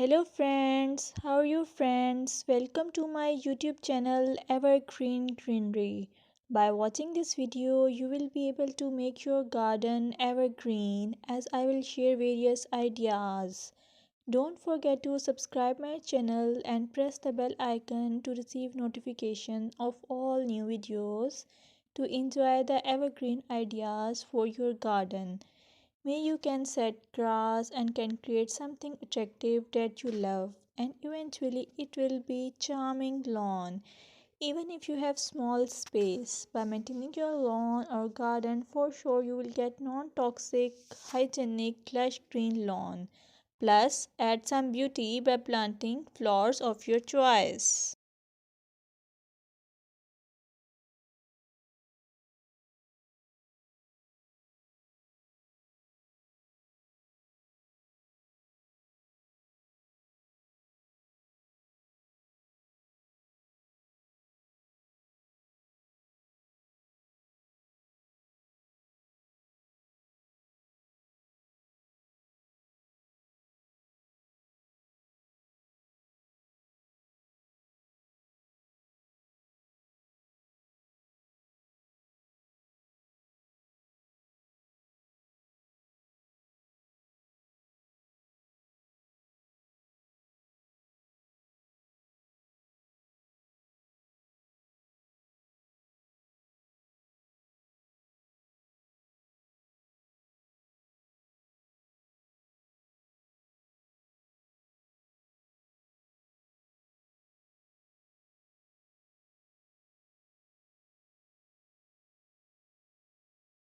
Hello friends, how are you friends? Welcome to my YouTube channel Evergreen Greenery. By watching this video, you will be able to make your garden evergreen as I will share various ideas. Don't forget to subscribe my channel and press the bell icon to receive notification of all new videos to enjoy the evergreen ideas for your garden. May you can set grass and can create something attractive that you love and eventually it will be charming lawn even if you have small space. By maintaining your lawn or garden, for sure you will get non-toxic hygienic lush green lawn. Plus add some beauty by planting flowers of your choice.